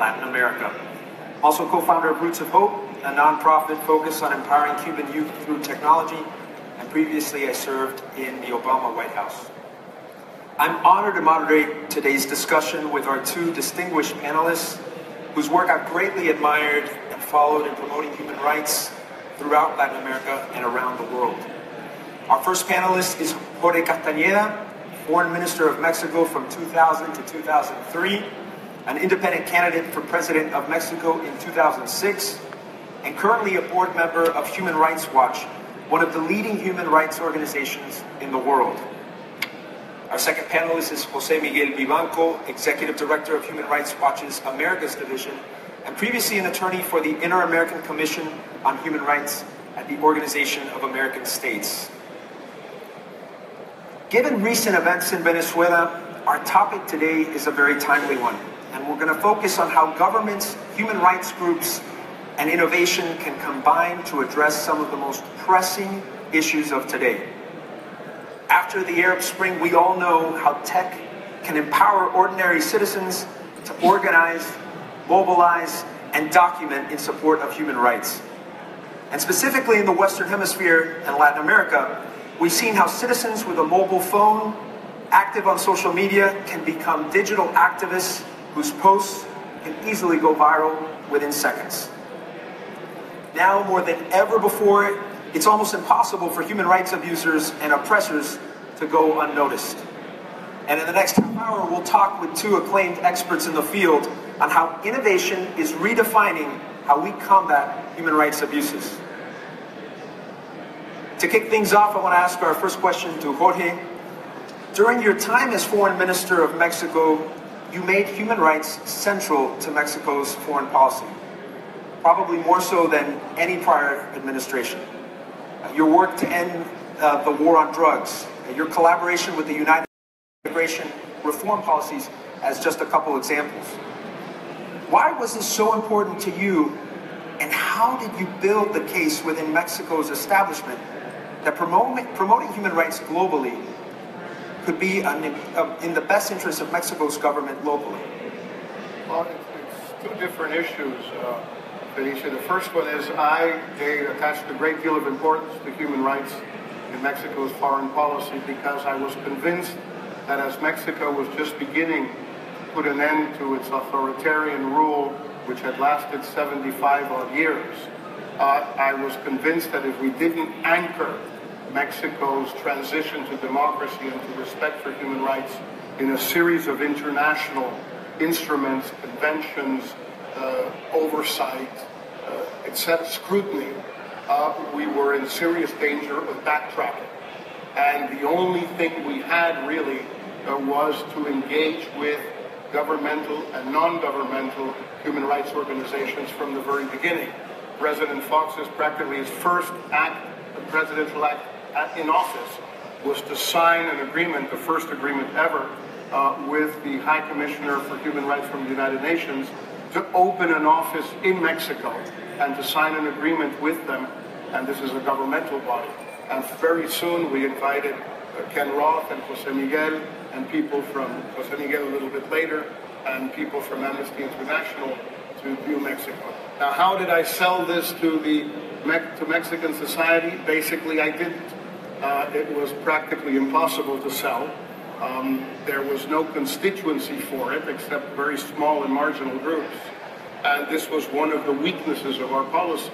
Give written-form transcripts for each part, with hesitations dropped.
Latin America. Also co-founder of Roots of Hope, a nonprofit focused on empowering Cuban youth through technology, and previously I served in the Obama White House. I'm honored to moderate today's discussion with our two distinguished panelists whose work I've greatly admired and followed in promoting human rights throughout Latin America and around the world. Our first panelist is Jorge Castañeda, Foreign Minister of Mexico from 2000 to 2003, an independent candidate for President of Mexico in 2006, and currently a board member of Human Rights Watch, one of the leading human rights organizations in the world. Our second panelist is José Miguel Vivanco, Executive Director of Human Rights Watch's Americas Division, and previously an attorney for the Inter-American Commission on Human Rights at the Organization of American States. Given recent events in Venezuela, our topic today is a very timely one, and we're going to focus on how governments, human rights groups, and innovation can combine to address some of the most pressing issues of today. After the Arab Spring, we all know how tech can empower ordinary citizens to organize, mobilize, and document in support of human rights. And specifically in the Western Hemisphere and Latin America, we've seen how citizens with a mobile phone, active on social media, can become digital activists whose posts can easily go viral within seconds. Now, more than ever before, it's almost impossible for human rights abusers and oppressors to go unnoticed. And in the next half hour, we'll talk with two acclaimed experts in the field on how innovation is redefining how we combat human rights abuses. To kick things off, I want to ask our first question to Jorge. During your time as Foreign Minister of Mexico, you made human rights central to Mexico's foreign policy, probably more so than any prior administration. Your work to end the war on drugs, your collaboration with the United Immigration reform policies as just a couple examples. Why was this so important to you, and how did you build the case within Mexico's establishment that promoting human rights globally could be in the best interest of Mexico's government locally? Well, it's two different issues, Felicia. The first one is they attached a great deal of importance to human rights in Mexico's foreign policy because I was convinced that as Mexico was just beginning to put an end to its authoritarian rule, which had lasted 75 odd years, I was convinced that if we didn't anchor Mexico's transition to democracy and to respect for human rights in a series of international instruments, conventions, oversight, etc., scrutiny, we were in serious danger of backtracking. And the only thing we had really was to engage with governmental and non-governmental human rights organizations from the very beginning. President Fox's practically his first act, the presidential act in office, was to sign an agreement, the first agreement ever, with the High Commissioner for Human Rights from the United Nations to open an office in Mexico and to sign an agreement with them, and this is a governmental body. And very soon we invited Ken Roth and José Miguel, and people from José Miguel a little bit later, and people from Amnesty International to view Mexico. Now, how did I sell this to Mexican society? Basically, I didn't. It was practically impossible to sell. There was no constituency for it except very small and marginal groups. And this was one of the weaknesses of our policy,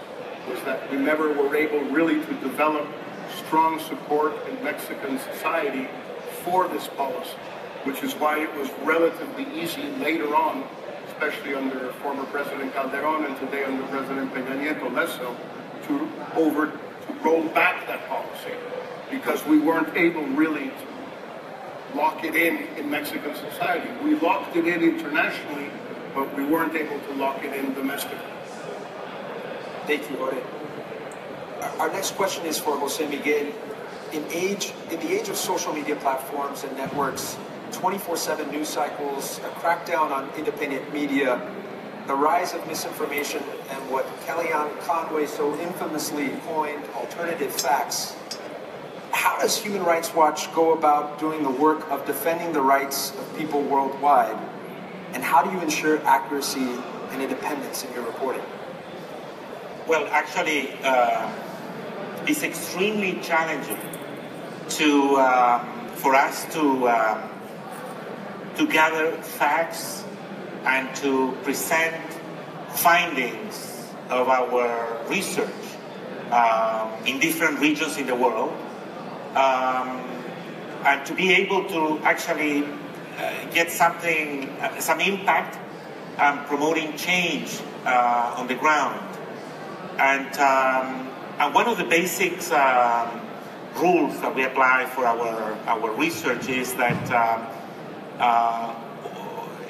was that we never were able really to develop strong support in Mexican society for this policy, which is why it was relatively easy later on, especially under former President Calderón and today under President Peña Nieto, less so, to roll back that policy, because we weren't able really to lock it in Mexican society. We locked it in internationally, but we weren't able to lock it in domestically. Thank you, Jorge. Our next question is for José Miguel. In the age of social media platforms and networks, 24/7 news cycles, a crackdown on independent media, the rise of misinformation, and what Kellyanne Conway so infamously coined alternative facts, how does Human Rights Watch go about doing the work of defending the rights of people worldwide And how do you ensure accuracy and independence in your reporting? Well, actually, it's extremely challenging for us to gather facts and to present findings of our research in different regions in the world, and to be able to actually get some impact and promoting change on the ground. And one of the basics rules that we apply for our research is that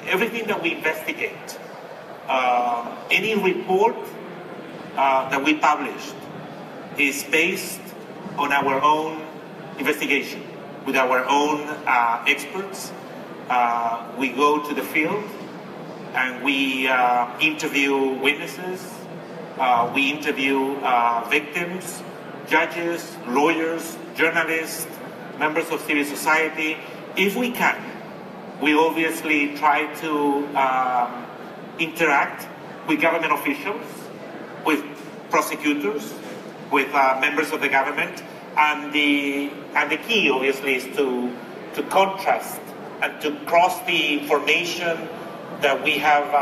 everything that we investigate, any report that we published is based on our own investigation, with our own experts. We go to the field and we interview witnesses, we interview victims, judges, lawyers, journalists, members of civil society. If we can, we obviously try to interact with government officials, with prosecutors, with members of the government, and the key obviously is to contrast and to cross the information that we have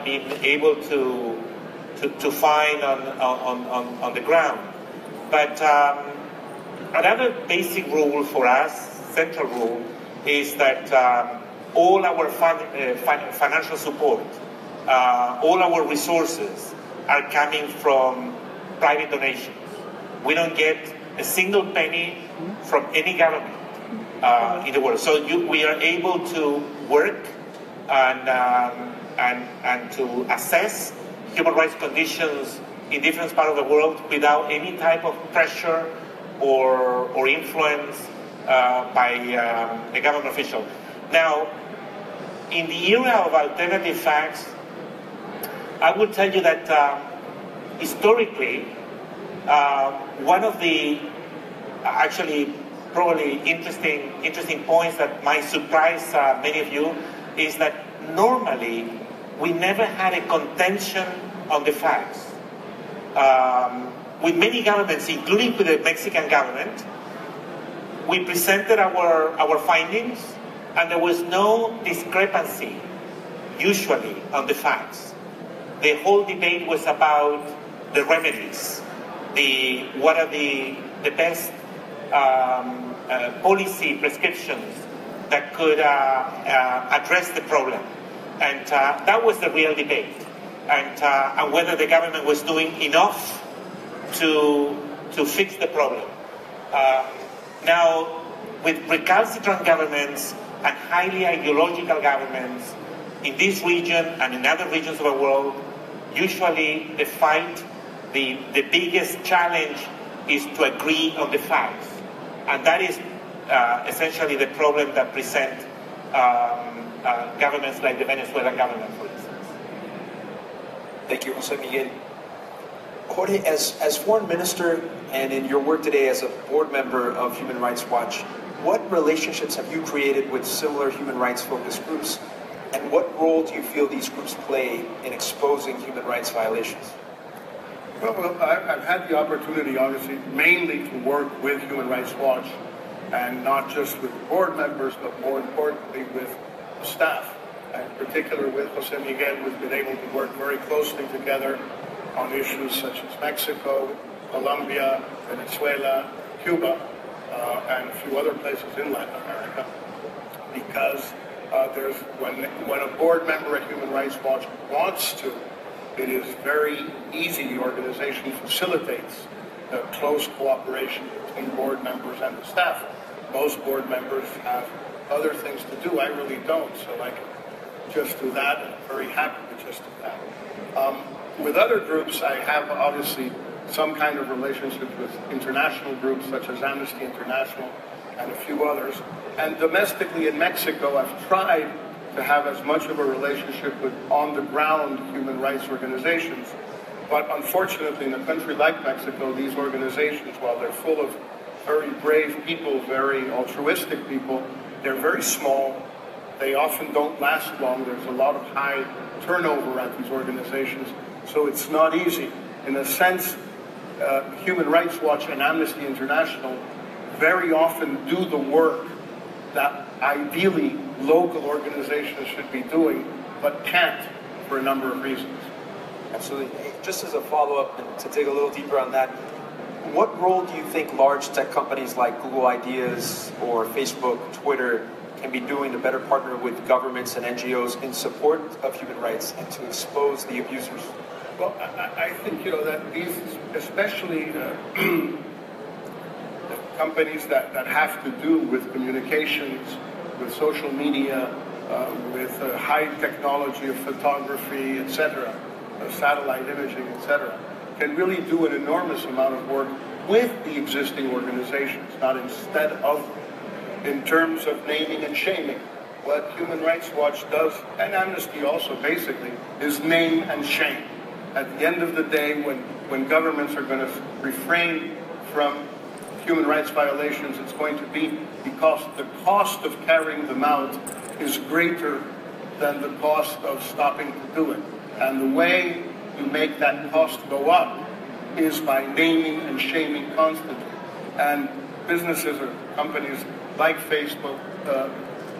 been able to find on the ground. But another basic rule for us, central rule, is that all our financial support, all our resources are coming from private donations. We don't get a single penny from any government in the world. So we are able to work and to assess human rights conditions in different parts of the world without any type of pressure or influence by a government official. Now, in the era of alternative facts, I would tell you that historically, one of the actually probably interesting points that might surprise many of you is that normally we never had a contention on the facts. With many governments, including with the Mexican government, we presented our findings and there was no discrepancy usually on the facts. The whole debate was about the remedies, what are the best policy prescriptions that could address the problem. And that was the real debate. And whether the government was doing enough to fix the problem. Now, with recalcitrant governments and highly ideological governments in this region and in other regions of the world, usually the fight, the biggest challenge is to agree on the facts. And that is essentially the problem that present governments like the Venezuelan government, for instance. Thank you, Jose Miguel. Jorge, as foreign minister and in your work today as a board member of Human Rights Watch, what relationships have you created with similar human rights focused groups? And what role do you feel these groups play in exposing human rights violations? Well, I've had the opportunity, obviously, mainly to work with Human Rights Watch, and not just with board members, but more importantly with the staff. In particular with Jose Miguel, we've been able to work very closely together on issues such as Mexico, Colombia, Venezuela, Cuba, and a few other places in Latin America, because when a board member at Human Rights Watch wants to, it is very easy. The organization facilitates close cooperation between board members and the staff. Most board members have other things to do. I really don't, so I can just do that, and I'm very happy to just do that. With other groups, I have obviously some kind of relationship with international groups such as Amnesty International and a few others. And domestically in Mexico, I've tried to have as much of a relationship with on-the-ground human rights organizations. But unfortunately, in a country like Mexico, these organizations, while they're full of very brave people, very altruistic people, they're very small. They often don't last long. There's a lot of high turnover at these organizations, so it's not easy. In a sense, Human Rights Watch and Amnesty International very often do the work that ideally local organizations should be doing, but can't for a number of reasons. Absolutely. Just as a follow-up, and to dig a little deeper on that, what role do you think large tech companies like Google Ideas or Facebook, Twitter can be doing to better partner with governments and NGOs in support of human rights and to expose the abusers? Well, I think, that these, especially companies that have to do with communications, with social media, with high technology of photography, etc., satellite imaging, etc., can really do an enormous amount of work with the existing organizations, not instead of them, in terms of naming and shaming. What Human Rights Watch does, and Amnesty also basically, is name and shame. At the end of the day, when governments are going to refrain from human rights violations, it's going to be because the cost of carrying them out is greater than the cost of stopping to do it. And the way you make that cost go up is by naming and shaming constantly. And businesses or companies like Facebook,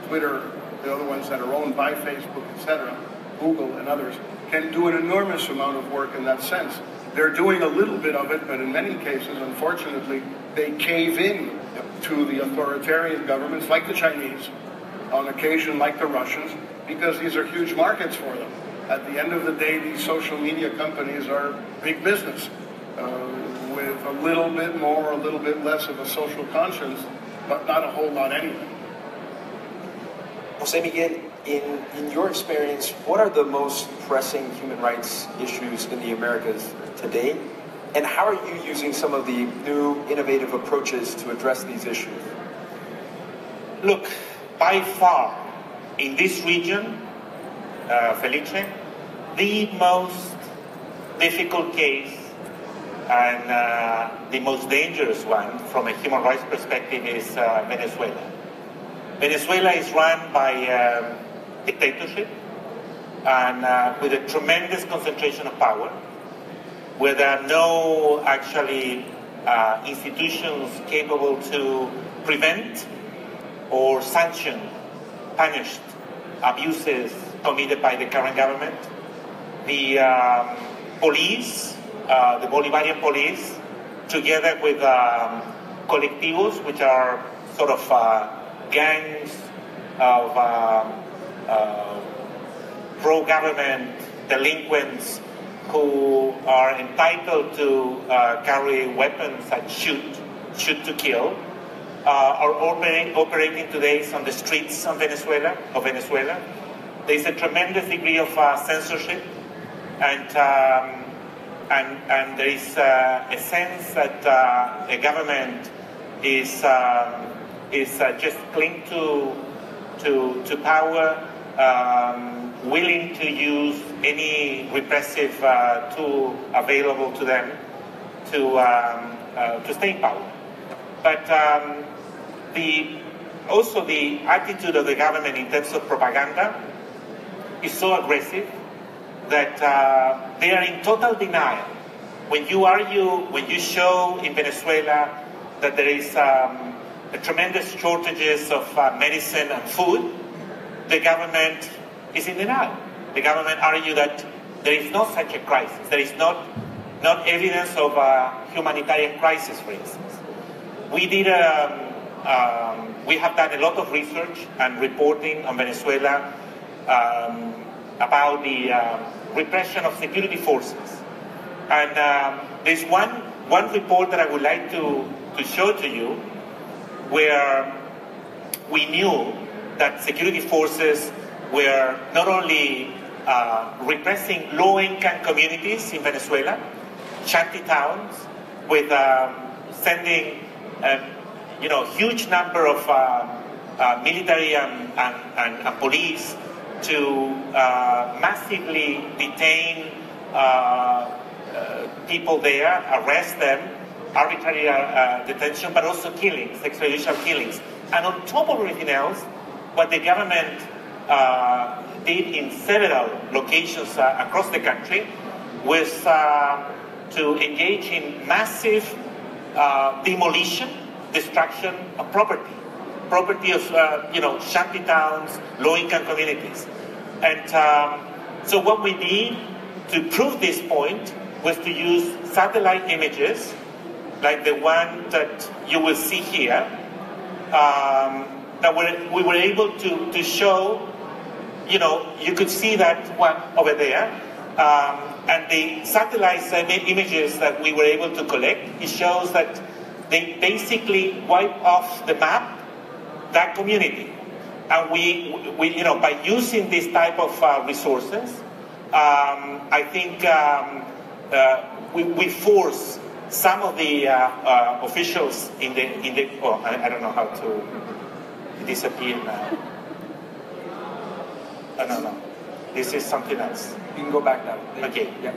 Twitter, the other ones that are owned by Facebook, etc., Google and others, can do an enormous amount of work in that sense. They're doing a little bit of it, but in many cases, unfortunately, they cave in to the authoritarian governments like the Chinese, on occasion like the Russians, because these are huge markets for them. At the end of the day, these social media companies are big business, with a little bit more, a little bit less of a social conscience, but not a whole lot anyway. Jose Miguel, in your experience, what are the most pressing human rights issues in the Americas today? And how are you using some of the new innovative approaches to address these issues? Look, by far, in this region, Felice, the most difficult case and the most dangerous one from a human rights perspective is Venezuela. Venezuela is run by dictatorship and with a tremendous concentration of power, where there are no actually institutions capable to prevent or sanction, punish abuses committed by the current government. The police, the Bolivarian police, together with colectivos, which are sort of gangs of pro-government delinquents who are entitled to carry weapons and shoot to kill, are operating today on the streets of Venezuela. There is a tremendous degree of censorship, and there is a sense that the government is just clinging to power, willing to use any repressive tool available to them to stay in power. But also the attitude of the government in terms of propaganda is so aggressive that they are in total denial. When you show in Venezuela that there is tremendous shortages of medicine and food, the government is in denial. The government argues that there is no such a crisis. There is not evidence of a humanitarian crisis, for instance. We have done a lot of research and reporting on Venezuela about the repression of security forces. And there's one report that I would like to show to you, where we knew that security forces were not only repressing low-income communities in Venezuela, shanty towns, with sending huge number of military and police to massively detain people there, arrest them, arbitrary detention, but also killings, extrajudicial killings. And on top of everything else, what the government did in several locations across the country was to engage in massive demolition, destruction of property of shanty towns, low-income communities. And so what we did to prove this point was to use satellite images, like the one that you will see here, that we were able to show, you could see that one over there, and the satellite images that we were able to collect, it shows that they basically wipe off the map that community. And we by using this type of resources, I think we force some of the officials in the I don't know how to disappear now. No. This is something else. You can go back now. Okay. Yeah.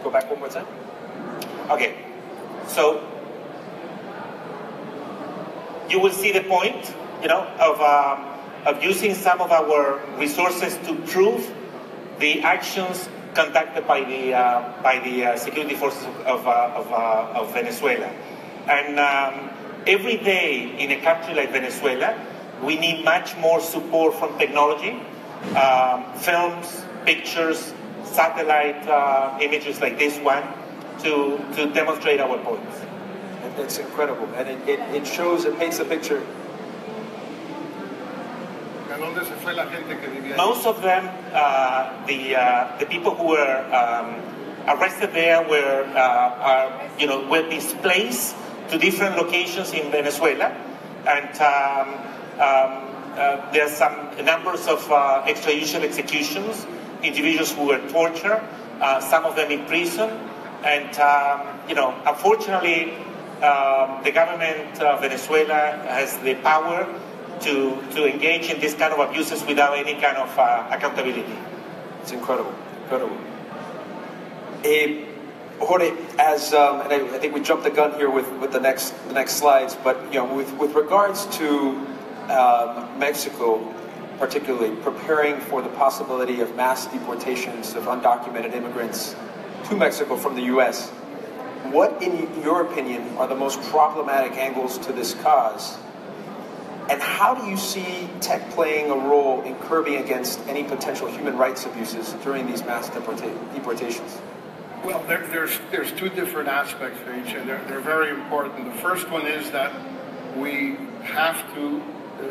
Go back one more time. Okay. So you will see the point, of using some of our resources to prove the actions conducted by the security forces of Venezuela. And every day in a country like Venezuela, we need much more support from technology, films, pictures, satellite images like this one, to demonstrate our points. It's incredible, and it shows, it paints a picture. Most of them, the people who were arrested there were displaced to different locations in Venezuela, and there are some numbers of extrajudicial executions, individuals who were tortured, some of them in prison, and unfortunately, the government of Venezuela has the power to engage in this kind of abuses without any kind of accountability. It's incredible, incredible. Jorge, and I think we jumped the gun here with the next slides, but with regards to Mexico, particularly preparing for the possibility of mass deportations of undocumented immigrants to Mexico from the U.S., what, in your opinion, are the most problematic angles to this cause? And how do you see tech playing a role in curbing against any potential human rights abuses during these mass deportations? Well, there's two different aspects to each, and they're very important. The first one is that we have to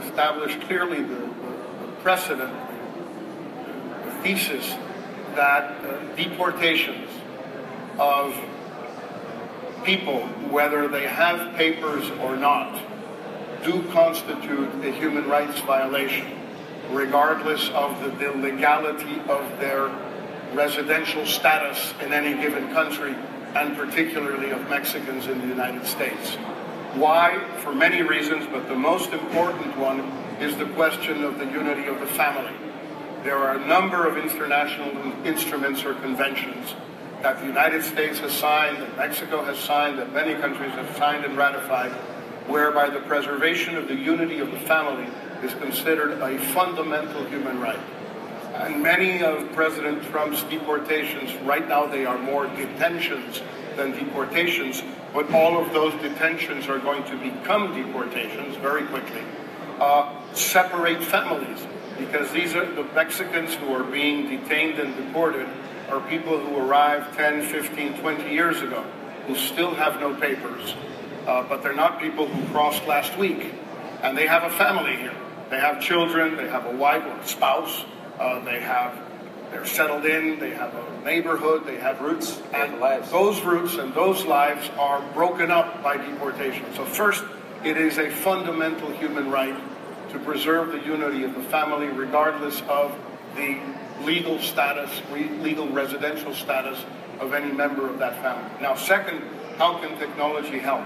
establish clearly the precedent, the thesis that deportations of people, whether they have papers or not, do constitute a human rights violation, regardless of the legality of their residential status in any given country, and particularly of Mexicans in the United States. Why? For many reasons, but the most important one is the question of the unity of the family. There are a number of international instruments or conventions that the United States has signed, that Mexico has signed, that many countries have signed and ratified, whereby the preservation of the unity of the family is considered a fundamental human right. And many of President Trump's deportations, right now they are more detentions than deportations, but all of those detentions are going to become deportations very quickly. Separate families, because these are the Mexicans who are being detained and deported are people who arrived 10, 15, 20 years ago, who still have no papers, but they're not people who crossed last week, and they have a family here. They have children, they have a wife or a spouse, they're settled in, they have a neighborhood, they have roots, and those roots and those lives are broken up by deportation. So first, it is a fundamental human right to preserve the unity of the family, regardless of the legal status, legal residential status of any member of that family. Now, second, how can technology help?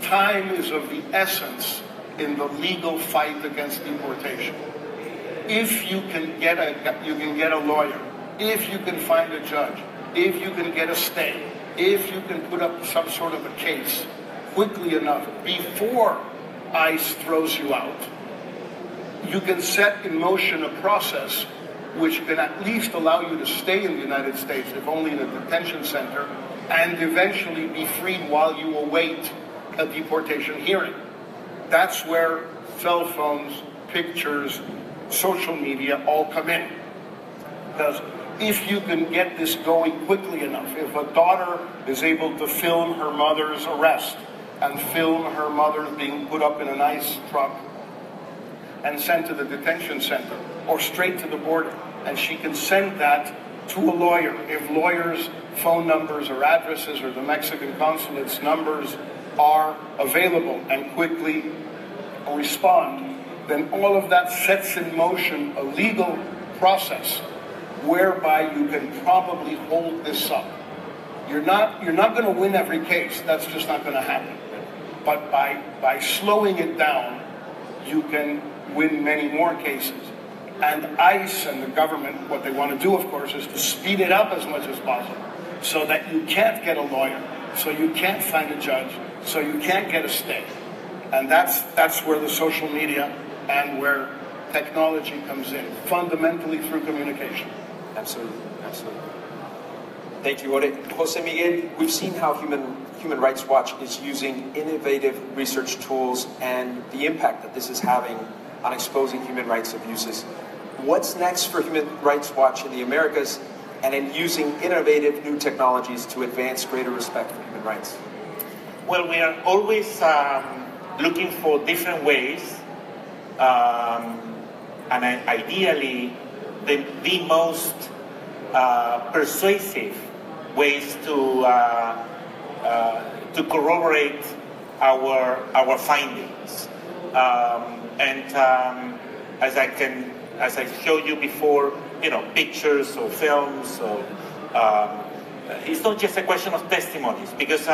Time is of the essence in the legal fight against deportation. If you can get a lawyer, if you can find a judge, if you can get a stay, if you can put up some sort of a case quickly enough before ICE throws you out, you can set in motion a process which can at least allow you to stay in the United States, if only in a detention center, and eventually be freed while you await a deportation hearing. That's where cell phones, pictures, social media all come in. Because if you can get this going quickly enough, if a daughter is able to film her mother's arrest and film her mother being put up in an ICE truck and sent to the detention center or straight to the border, and she can send that to a lawyer, if lawyers' phone numbers or addresses or the Mexican consulate's numbers are available and quickly respond, then all of that sets in motion a legal process whereby you can probably hold this up. You're not going to win every case. That's just not going to happen. But by slowing it down, you can win many more cases. And ICE and the government, what they want to do, of course, is to speed it up as much as possible so that you can't get a lawyer, so you can't find a judge, so you can't get a stay. And that's where the social media and where technology comes in, fundamentally through communication. Absolutely, absolutely. Thank you, Jose Miguel. We've seen how Human Rights Watch is using innovative research tools and the impact that this is having on exposing human rights abuses. What's next for Human Rights Watch in the Americas and in using innovative new technologies to advance greater respect for human rights? Well, we are always looking for different ways, and ideally the most persuasive ways to corroborate our findings. As I showed you before, pictures or films. Or, it's not just a question of testimonies, because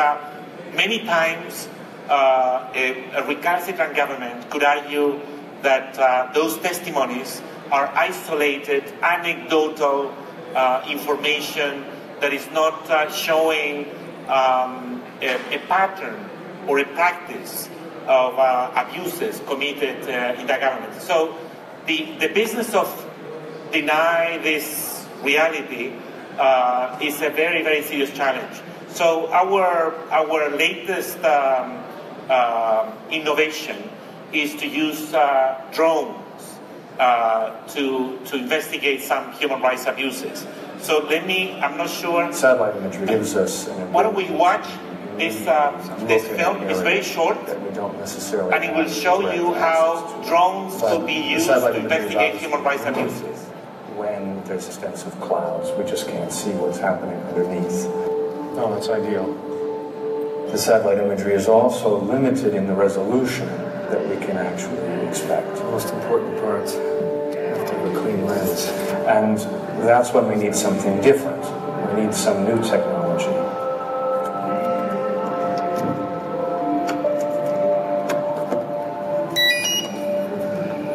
many times a recalcitrant government could argue that those testimonies are isolated, anecdotal information that is not showing a pattern or a practice of abuses committed in the government. So the business of deny this reality is a very, very serious challenge. So our latest innovation is to use drones to investigate some human rights abuses. So I'm not sure. Satellite imagery gives us. Why don't we watch this film? It's very short, and it will show you how drones could be used to investigate human rights abuses. When there's extensive clouds, we just can't see what's happening underneath. Oh, that's ideal. The satellite imagery is also limited in the resolution that we can actually expect. The most important part, you have to have a clean lens. And that's when we need something different. We need some new technology.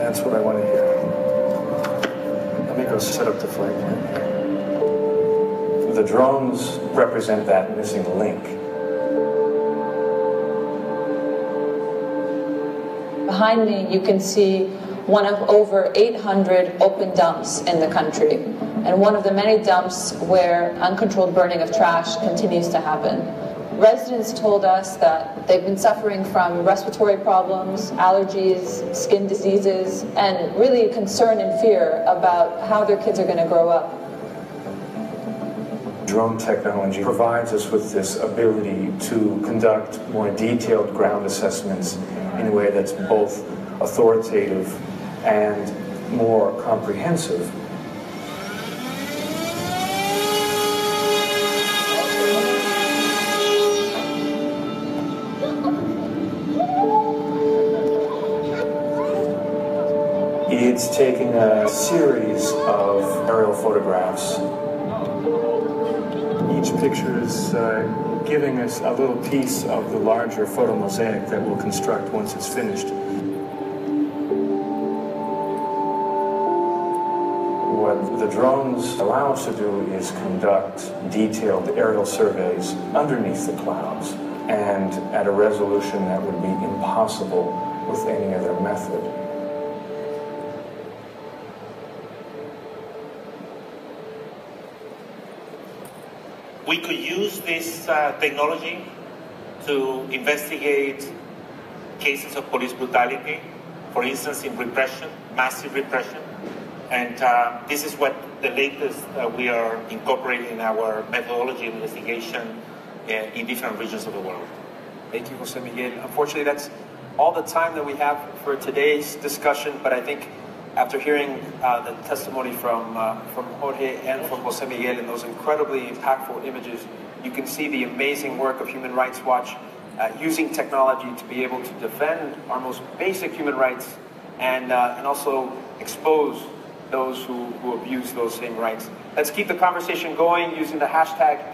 That's what I want to hear. Let me go set up the flight plan. The drones represent that missing link. Behind me, you can see one of over 800 open dumps in the country, and one of the many dumps where uncontrolled burning of trash continues to happen. Residents told us that they've been suffering from respiratory problems, allergies, skin diseases, and really concern and fear about how their kids are going to grow up. Drone technology provides us with this ability to conduct more detailed ground assessments in a way that's both authoritative and more comprehensive. It's taking a series of aerial photographs. Each picture is giving us a little piece of the larger photo mosaic that we'll construct once it's finished. What the drones allow us to do is conduct detailed aerial surveys underneath the clouds and at a resolution that would be impossible with any other method. We could use this technology to investigate cases of police brutality, for instance, in repression, massive repression. And this is what the latest we are incorporating in our methodology investigation in different regions of the world. Thank you, Jose Miguel. Unfortunately, that's all the time that we have for today's discussion, but I think after hearing the testimony from Jorge and from Jose Miguel and those incredibly impactful images, you can see the amazing work of Human Rights Watch using technology to be able to defend our most basic human rights and also expose those who abuse those same rights. Let's keep the conversation going using the hashtag